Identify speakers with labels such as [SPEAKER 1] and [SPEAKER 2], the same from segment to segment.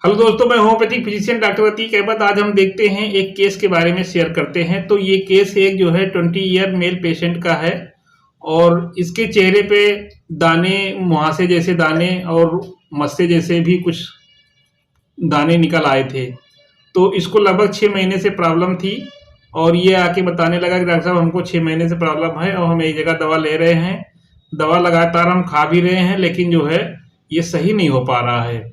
[SPEAKER 1] Hello दोस्तों, मैं homeopathic physician doctor Atiq Ahmad. आज हम देखते हैं एक केस के बारे में शेयर करते हैं। तो ये केस एक जो है 20 ईयर मेल पेशेंट का है और इसके चेहरे पे दाने, मुहासे जैसे दाने और मस्से जैसे भी कुछ दाने निकल आए थे। तो इसको लगभग 6 महीने से प्रॉब्लम थी और ये आके बताने लगा कि डॉक्टर साहब हमको 6 महीने से प्रॉब्लम है और हम एक जगह दवा ले रहे हैं, दवा लगातार हम खा भी रहे हैं, लेकिन जो है ये सही नहीं हो पा रहा है।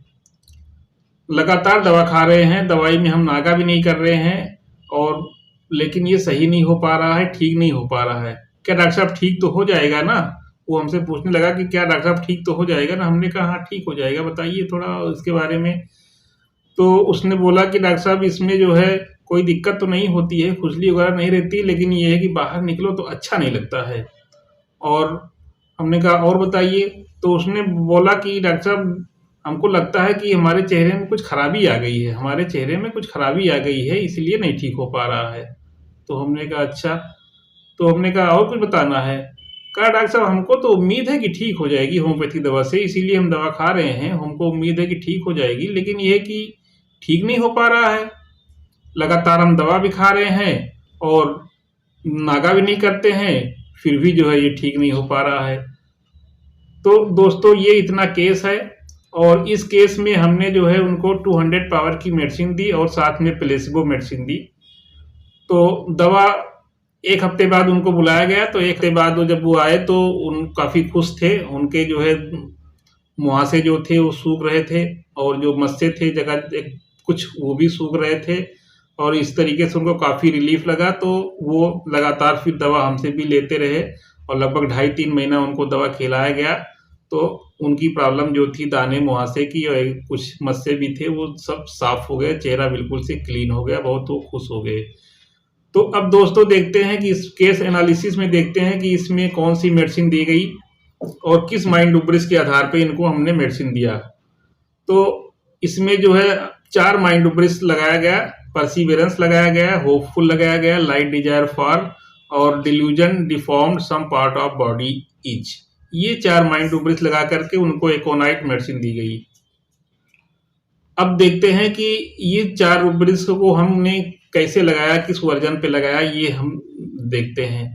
[SPEAKER 1] लगातार दवा खा रहे हैं, दवाई में हम नागा भी नहीं कर रहे हैं और लेकिन ये सही नहीं हो पा रहा है, ठीक नहीं हो पा रहा है। क्या डॉक्टर साहब ठीक तो हो जाएगा ना? वो हमसे पूछने लगा कि क्या डॉक्टर साहब ठीक तो हो जाएगा ना? हमने कहा हाँ ठीक हो जाएगा, बताइए थोड़ा इसके बारे में। तो उसने बोला कि डॉक्टर साहब इसमें जो है कोई दिक्कत तो नहीं होती है, खुजली वगैरह नहीं रहती, लेकिन ये है कि बाहर निकलो तो अच्छा नहीं लगता है। और हमने कहा और बताइए। तो उसने बोला कि डॉक्टर साहब हमको लगता है कि हमारे चेहरे में कुछ खराबी आ गई है, हमारे चेहरे में कुछ खराबी आ गई है, इसलिए नहीं ठीक हो पा रहा है। तो हमने कहा अच्छा। तो हमने कहा और कुछ बताना है? कहा डॉक्टर साहब हमको तो उम्मीद है कि ठीक हो जाएगी होम्योपैथी दवा से, इसीलिए हम दवा खा रहे हैं, हमको उम्मीद है कि ठीक हो जाएगी, लेकिन ये है कि ठीक नहीं हो पा रहा है। लगातार हम दवा भी खा रहे हैं और नागा भी नहीं करते हैं, फिर भी जो है ये ठीक नहीं हो पा रहा है। तो दोस्तों ये इतना केस है और इस केस में हमने जो है उनको 200 पावर की मेडिसिन दी और साथ में प्लेसिबो मेडिसिन दी। तो दवा 1 हफ्ते बाद उनको बुलाया गया। तो 1 हफ्ते बाद वो जब वो आए तो उन काफ़ी खुश थे। उनके जो है मुहासे जो थे वो सूख रहे थे और जो मस्से थे जगह कुछ वो भी सूख रहे थे और इस तरीके से उनको काफ़ी रिलीफ लगा। तो वो लगातार फिर दवा हमसे भी लेते रहे और लगभग 2.5-3 महीना उनको दवा खिलाया गया। तो उनकी प्रॉब्लम जो थी दाने मुहासे की और कुछ मस्से भी थे वो सब साफ हो गए, चेहरा बिल्कुल से क्लीन हो गया, बहुत वो खुश हो गए। तो अब दोस्तों देखते हैं कि इस केस एनालिसिस में देखते हैं कि इसमें कौन सी मेडिसिन दी गई और किस माइंड डुब्रिस के आधार पे इनको हमने मेडिसिन दिया। तो इसमें जो है 4 माइंड डुब्रिस लगाया गया, परसिवियरेंस लगाया गया, होपफुल लगाया गया, लाइट डिजायर फॉर और delusion deformed some part of body each. ये 4 माइंड डुब्रिस लगा करके उनको एकोनाइट मेडिसिन दी गई। अब देखते हैं कि ये 4 रूब्रिक्स को हमने कैसे लगाया, किस वर्जन पे लगाया, ये हम देखते हैं।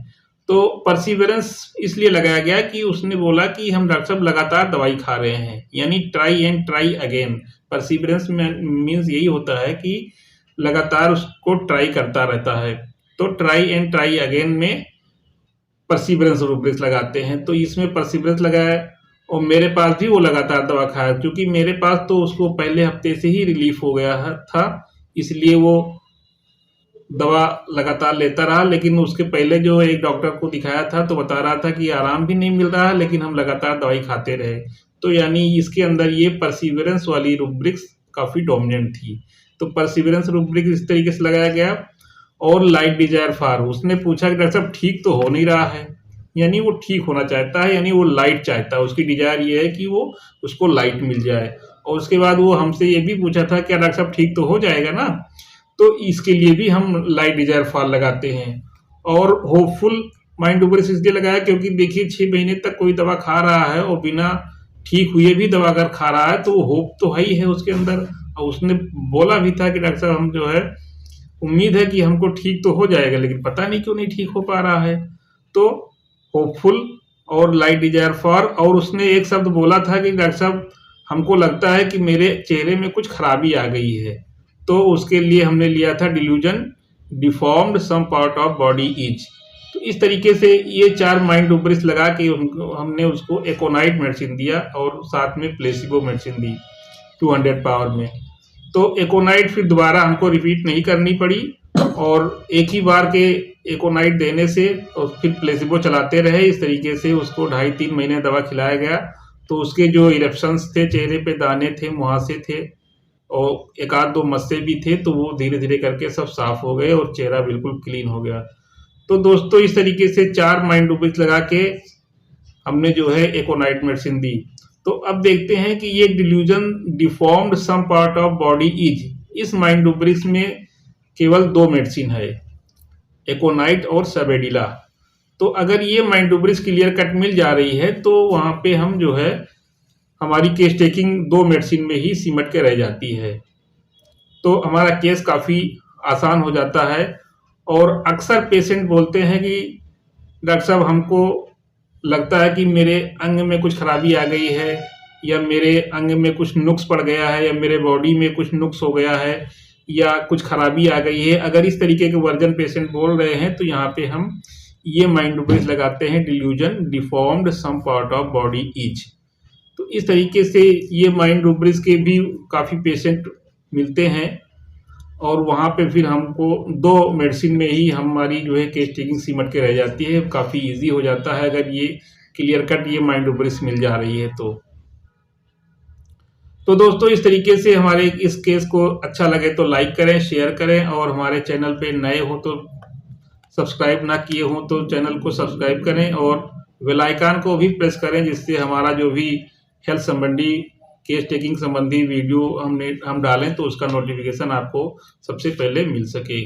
[SPEAKER 1] तो परसिवियरेंस इसलिए लगाया गया कि उसने बोला कि हम डॉक्टर साहब लगातार दवाई खा रहे हैं, यानी try and try again. Perseverance means यही होता है कि लगातार उसको ट्राई करता रहता है। तो ट्राई एंड ट्राई अगेन में परसिवियरेंस रूब्रिक्स लगाते हैं। तो इसमें परसिवियरेंस लगाया और मेरे पास भी वो लगातार दवा खाया, क्योंकि मेरे पास तो उसको पहले हफ्ते से ही रिलीफ हो गया था, इसलिए वो दवा लगातार लेता रहा। लेकिन उसके पहले जो एक डॉक्टर को दिखाया था तो बता रहा था कि आराम भी नहीं मिल रहा है, लेकिन हम लगातार दवाई खाते रहे। तो यानी इसके अंदर ये परसिवियरेंस वाली रूब्रिक्स काफ़ी डोमिनेंट थी। तो परसिवियरेंस रूब्रिक्स इस तरीके से लगाया गया। और लाइट डिजायर फॉर, उसने पूछा कि डॉक्टर साहब ठीक तो हो नहीं रहा है, यानी वो ठीक होना चाहता है, यानी वो लाइट चाहता है, उसकी डिजायर ये है कि वो उसको लाइट मिल जाए। और उसके बाद वो हमसे ये भी पूछा था क्या डॉक्टर साहब ठीक तो हो जाएगा ना? तो इसके लिए भी हम लाइट डिजायर फॉर लगाते हैं। और होपफुल माइंड डुब्रिस इसलिए लगाया क्योंकि देखिए 6 महीने तक कोई दवा खा रहा है और बिना ठीक हुए भी दवा अगर खा रहा है तो होप तो है ही है उसके अंदर। और उसने बोला भी था कि डॉक्टर साहब हम जो है उम्मीद है कि हमको ठीक तो हो जाएगा, लेकिन पता नहीं क्यों नहीं ठीक हो पा रहा है। तो होपफुल और लाइट डिजायर फॉर, और उसने एक शब्द बोला था कि डॉक्टर साहब हमको लगता है कि मेरे चेहरे में कुछ खराबी आ गई है। तो उसके लिए हमने लिया था delusion deformed some part of body each. तो इस तरीके से ये 4 माइंड डुब्रिस लगा के हमने उसको एकोनाइट मेडिसिन दिया और साथ में प्लेसिबो मेडिसिन दी 200 पावर में। तो एकोनाइट फिर दोबारा हमको रिपीट नहीं करनी पड़ी और एक ही बार के एकोनाइट देने से और फिर प्लेसिबो चलाते रहे। इस तरीके से उसको 2.5-3 महीने दवा खिलाया गया। तो उसके जो इरेप्शंस थे, चेहरे पे दाने थे, मुहासे थे और 1-2 मस्से भी थे, तो वो धीरे धीरे करके सब साफ हो गए और चेहरा बिल्कुल क्लीन हो गया। तो दोस्तों इस तरीके से 4 माइंड डुब्रिक्स लगा के हमने जो है एकोनाइट मेडिसिन दी। तो अब देखते हैं कि ये delusion deformed some part of body each, इस माइंड डुब्रिक्स में केवल 2 मेडिसिन है, एकोनाइट और सवेडिला। तो अगर ये माइंड डुब्रिक्स क्लियर कट मिल जा रही है तो वहाँ पे हम जो है हमारी केस टेकिंग 2 मेडिसिन में ही सिमट के रह जाती है। तो हमारा केस काफ़ी आसान हो जाता है। और अक्सर पेशेंट बोलते हैं कि डॉक्टर साहब हमको लगता है कि मेरे अंग में कुछ खराबी आ गई है, या मेरे अंग में कुछ नुक्स पड़ गया है, या मेरे बॉडी में कुछ नुक्स हो गया है, या कुछ खराबी आ गई है। अगर इस तरीके के वर्जन पेशेंट बोल रहे हैं तो यहाँ पे हम ये माइंड रूब्रिक्स लगाते हैं, delusion deformed some part of body each. तो इस तरीके से ये माइंड रूब्रिक्स के भी काफ़ी पेशेंट मिलते हैं, और वहाँ पे फिर हमको 2 मेडिसिन में ही हमारी जो है केस टेकिंग सिमट के रह जाती है। काफ़ी ईज़ी हो जाता है अगर ये क्लियर कट ये माइंड रूब्रिक्स मिल जा रही है तो दोस्तों इस तरीके से हमारे इस केस को अच्छा लगे तो लाइक करें, शेयर करें, और हमारे चैनल पे नए हो तो सब्सक्राइब ना किए हों तो चैनल को सब्सक्राइब करें, और बेल आइकन को भी प्रेस करें, जिससे हमारा जो भी हेल्थ संबंधी केस टेकिंग संबंधी वीडियो हम डालें तो उसका नोटिफिकेशन आपको सबसे पहले मिल सके।